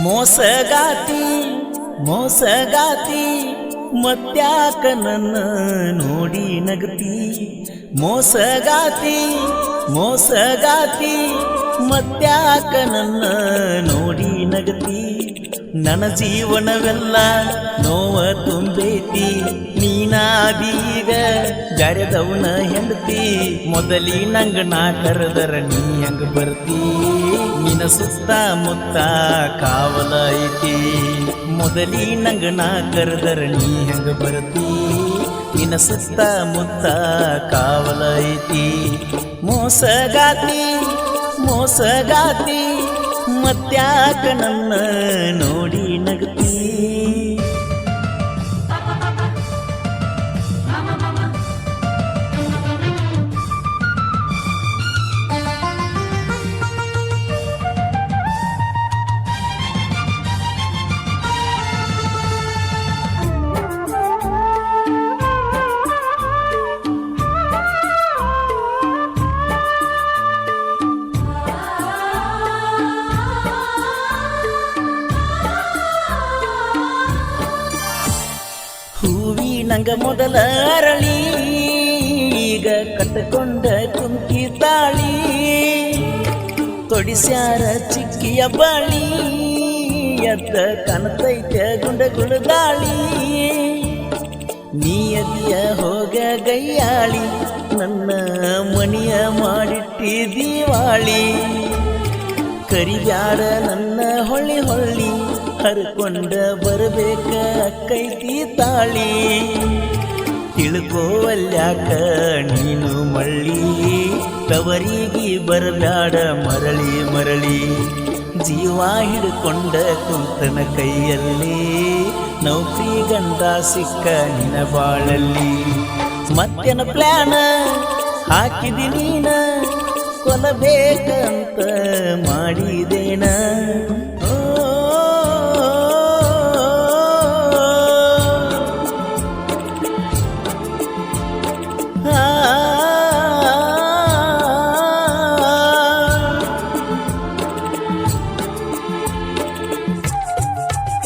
ಮೋಸಗಾತಿ ಮೋಸಗಾತಿ ಮತ್ಯಾಕ ನನ್ನ ನೋಡಿ ನಗತಿ ಮೋಸಗಾತಿ ಮೋಸಗಾತಿ ಮತ್ಯಾಕ ನನ್ನ ನೋಡಿ ನಗತಿ ನನ್ನ ಜೀವನವೆಲ್ಲ ನೋವ ತುಂಬೈತಿ ನೀನಾದೀಗ ಜಾರದವನ ಹೆಂಡತಿ ಮೊದಲಿ ನಂಗ ನಾ ಕರೆದರ ನೀ ಹಂಗ ಬರ್ತಿ ನಿನ್ನ ಸುತ್ತ ಮುತ್ತ ಕಾವಲ ಐತಿ ಮೊದಲಿ ನಂಗ ನಾ ಕರೆದರ ನೀ ಹಂಗ ಬರ್ತಿ ನಿನ್ನ ಸುತ್ತ ಮುತ್ತ ಕಾವಲ ಐತಿ ಮೋಸಗಾತಿ ಮೋಸಗಾತಿ ಮತ್ಯಾಕ ನನ್ನ ನೋಡಿ ನಗತಿ ನಂಗ ಮೊದಲ ಅರಳಿ ಈಗ ಕಟ್ಟಕೊಂಡ ಕುಂಕಿ ತಾಳಿ ತೊಡಿಸ್ಯಾರ ಚಿಕ್ಕಿಯ ಬಾಳಿ ಎದ್ದ ಕಾಣತೈತೆ ಗುಂಡಗುಳು ದಾಳಿ ನೀಯದಿಯ ಹೋಗ ಗೈಯಾಳಿ ನನ್ನ ಮಣಿಯ ಮಾಡಿಟ್ಟಿ ದಿವಾಳಿ ಕರಿಬ್ಯಾಡ ನನ್ನ ಹೊಳ್ಳಿ ಹೊಳ್ಳಿ ಹರ್ಕೊಂಡ ಬರಬೇಕ ಕೈತಿ ತಾಳಿ ತಿಳ್ಕೋವಲ್ಯಾಕ ನೀನು ಮಳ್ಳಿ ತವರಿಗೆ ಬರಬ್ಯಾಡ ಮರಳಿ ಮರಳಿ ಜೀವ ಹಿಡ್ಕೊಂಡ ಕುಂತನ ಕೈಯಲ್ಲಿ ನೌಕರಿ ಗಂಡ ಸಿಕ್ಕ ನಿನ ಬಾಳಲ್ಲಿ ಮತ್ತೇನ ಪ್ಲಾನ ಹಾಕಿದಿ ನೀನ ಕೊಲ್ಲಬೇಕಂತ ಮಾಡಿದೇನ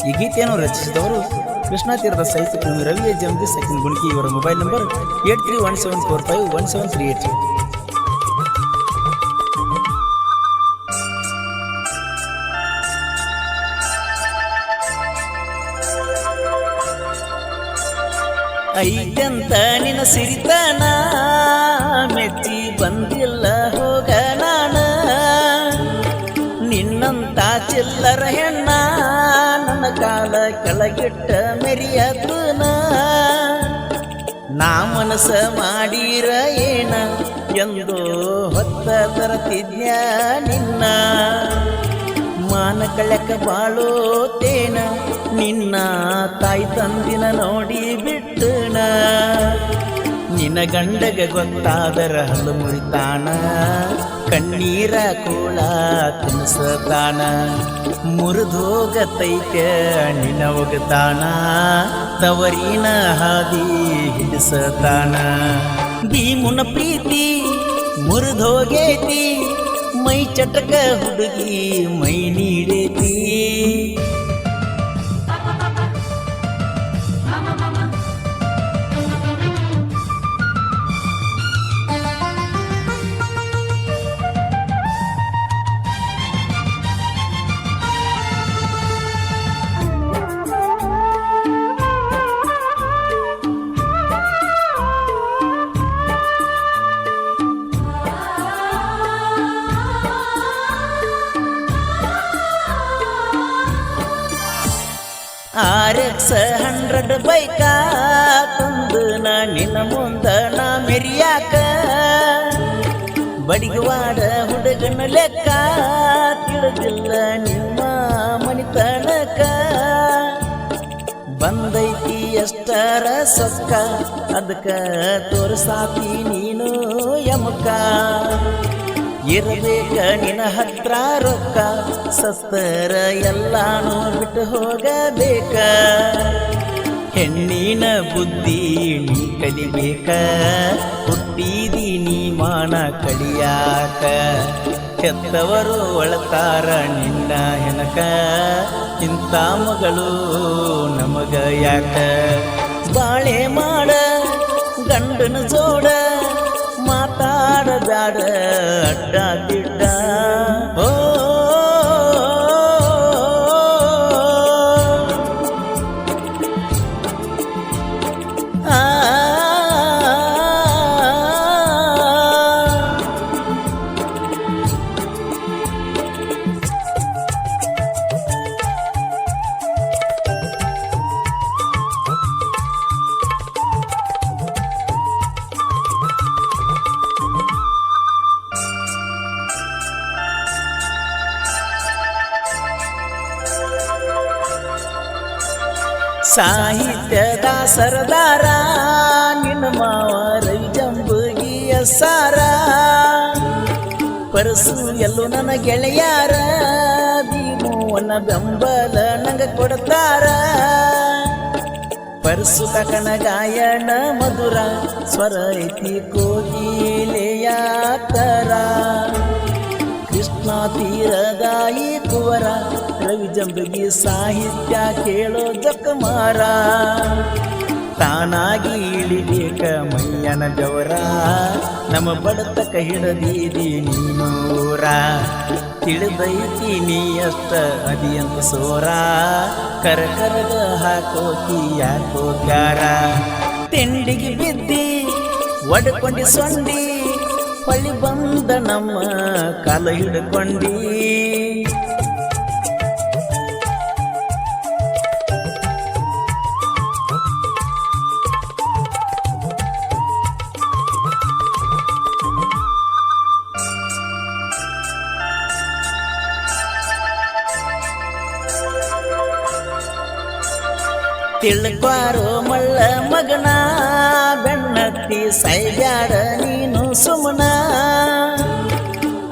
ಈ ಗೀತೆಯನ್ನು ರಚಿಸಿದವರು ಕೃಷ್ಣ ತೀರದ ಸಾಹಿತ್ಯ ಪ್ರೇಮಿ ರವಿ ಜಮದಿ ಸೆಕೆಂಡ್ ಗುಣಿಕಿ ಇವರ ಮೊಬೈಲ್ ನಂಬರ್ 8317451738. ಐದಂತ ನಿನ್ನ ಸಿರಿತನ ಮೆಚ್ಚಿ ಬಂದಿಲ್ಲ ಹೋಗ ನಾನ ನಿನ್ನಂತ ಚಿಲ್ಲರ ಹೆಣ್ಣ ನನ್ನ ಕಾಲ ಕೆಳಗಿಟ್ಟ ಮೆರಿಯತನ ನಾ ಮನಸ ಮಾಡಿರ ಏನ ಎಂದೋ ಹೊತ್ತ ತರತಿದ್ಯ ನಿನ್ನ ಮಾನ ಕಳಕ ಬಾಳೋತೇನ ನಿನ್ನ ತಾಯಿ ತಂದಿನ ನೋಡಿ ಬಿಟ್ಟನ ನಿನ್ನ ಗಂಡಗ ಗೊತ್ತಾದರ ಹಲ್ಲು ಮುರಿತಾನ ಕಣ್ಣೀರ ಕೂಳ ತಿನ್ಸತಾನ ಮುರಿದೋಗತೈತೆ ನಿನ್ನ ಒಗತಾನ ತವರಿನ ಹಾದಿ ಹಿಡಿಸತಾನ ಭೀಮುನ ಪ್ರೀತಿ ಮುರಿದೋಗೈತಿ ಮೈ ಚಟಕ ಹುಡುಗಿ ಮೈ ನೀಡೇತಿ RX 100 ಬೈಕ ತಂದು ನಾ ನಿನ್ನ ಮುಂದ ನಾ ಮೆರಿಯಾಕ ಬಡಿಗವಾಡ ಹುಡುಗನ ಲೆಕ್ಕ ತಿಳಿದಿಲ್ಲ ನಿಮ್ಮ ಮನಿತನಕ ಬಂದೈತಿ ಎಷ್ಟರ ಸೊಕ್ಕ ಅದಕ್ಕ ತೋರ್ಸಾತಿ ನೀನು ಯಮಕ ಇರಬೇಕ ನಿನ್ನ ಹತ್ರ ರೊಕ್ಕ ಸಸ್ತರ ಎಲ್ಲಾನು ಬಿಟ್ಟು ಹೋಗಬೇಕ ಹೆಣ್ಣಿನ ಬುದ್ಧಿ ನೀ ಕಲಿಬೇಕ ಹುಟ್ಟಿದಿ ನೀ ಮಾನ ಕಲಿಯಾಕ ಹೆತ್ತವರು ಒಳತಾರ ನಿನ್ನ ಹೆನಕ ಇಂಥ ಮಗಳು ನಮಗ ಯಾಕ ಬಾಳೆ ಮಾಡ ಗಂಡನ ಜೋಡ ಮಾತಾಡಬ್ಯಾಡ ಅಡ್ಡ ದಿಡ್ಡ ಓ ಸಾಹಿತ್ಯದ ಸರದಾರ ನಿನ್ನ ಮಾವ ರವಿ ಜಂಬುಗಿಯ ಸಾರ ಪರಸು ಎಲ್ಲೂ ನನ್ನ ಗೆಳೆಯಾರ ಭೀಮುವನ ಬೆಂಬಲ ನಂಗ ಕೊಡ್ತಾರ ಪರಸು ಕಕನ ಗಾಯನ ಮಧುರ ಸ್ವರ ಐತಿ ಕೋಗಿಲೆಯ ತರ ಕೃಷ್ಣ ತೀರದಾಯಿ ಕುವರ ರವಿ ಜಂಬಗಿ ಸಾಹಿತ್ಯ ಕೇಳೋ ಜಕ್ಕಮಾರ ತಾನಾಗಿ ಇಳಿಬೇಕ ಮೈಯನ ಜವರ ನಮ್ಮ ಬಡತಕ ಹಿಡದೀದಿ ನೀನೂರ ತಿಳಿದೈತಿ ನೀ ಅಷ್ಟ ಅದಿಯಂತ ಸೋರ ಕರಕರಗ ಹಾಕೋತಿ ಯಾಕೋ ಗಾರ ತಿಂಡಿಗೆ ಬಿದ್ದಿ ಒಡ್ಕೊಂಡಿ ಸೊಂಡಿ ಪಳಿ ಬಂದ ನಮ್ಮ ಕಾಲ ಹಿಡ್ಕೊಂಡಿ ತಿಳ್ಕ್ವಾರೋ ಮಳ್ಳ ಮಗನ ಬೆನ್ನತ್ತಿ ಸೈಬ್ಯಾಡ ನೀನು ಸುಮನ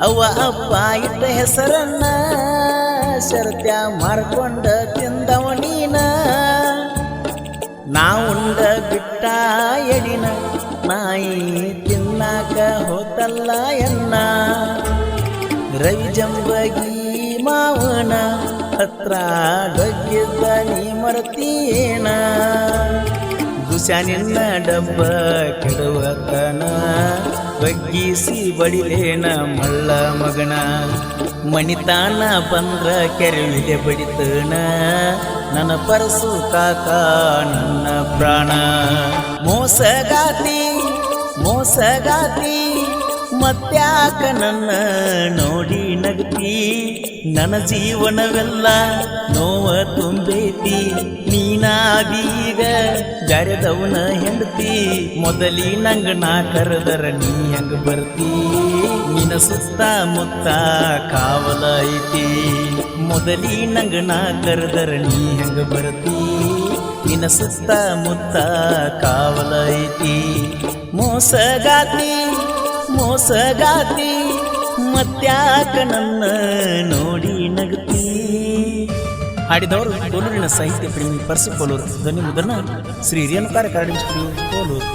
ಅವ್ವ ಅಪ್ಪ ಇಟ್ಟ ಹೆಸರನ್ನ ಶರತ್ಯ ಮಾಡ್ಕೊಂಡ ತಿಂದವ ನೀನ ನಾವುಂಡ ಬಿಟ್ಟ ಎಡಿನ ನಾಯಿ ತಿನ್ನಾಕ ಹೋತಲ್ಲ ಎನ್ನ ರವಿ ಜಂಬಗಿ ಮಾವನ ಹತ್ರ ಡೊಗ್ಗಿದ್ದ ನೀ ಮರತೀನ ಗುಸ ನಿನ್ನ ಡಬ್ಬ ಕೆಡುವತನ ಬಗ್ಗಿಸಿ ಬಡಿಲೇನ ಮಳ್ಳ ಮಗನ ಮಣಿತಾನ ಬಂದ್ರ ಕೆರವಿಲೆ ಬಡಿತನ ನನ್ನ ಪರಸು ಕಾಕ ನನ್ನ ಪ್ರಾಣ ಮೋಸಗಾತಿ ಮೋಸಗಾತಿ ಮತ್ಯಾಕ ನನ್ನ ನೋಡಿ ನಗತಿ ನನ್ನ ಜೀವನವೆಲ್ಲ ನೋವ ತುಂಬೈತಿ ನೀನಾದೀಗ ಜಾರದವನ ಹೆಂಡತಿ ಮೊದಲಿ ನಂಗ ನಾ ಕರೆದರ ನೀ ಹಂಗ ಬರ್ತಿ ನಿನ್ನ ಸುತ್ತ ಮುತ್ತ ಕಾವಲ ಐತಿ ಮೊದಲಿ ನಂಗ ನಾ ಕರೆದರ ನೀ ಹಂಗ ಬರ್ತಿ ನಿನ್ನ ಸುತ್ತ ಮುತ್ತ ಕಾವಲ ಐತಿ ಮೋಸಗಾತಿ ಮೋಸಗಾತಿ ಮತ್ಯಾಕ ನನ್ನ ನೋಡಿ ನಗತಿ. ಹಾಡಿದವರು ಕೋಲೂರಿನ ಸಾಹಿತ್ಯ ಪ್ರೇಮಿ ಪರಸು ಕೋಲೂರು. ಧ್ವನಿ ಮುದ್ರಣ ಶ್ರೀ ರೇಣುಕಾರ ಕಾರ್ಡಿನ್ ಸ್ಟುಡಿಯೋ ಕೋಲೂರು.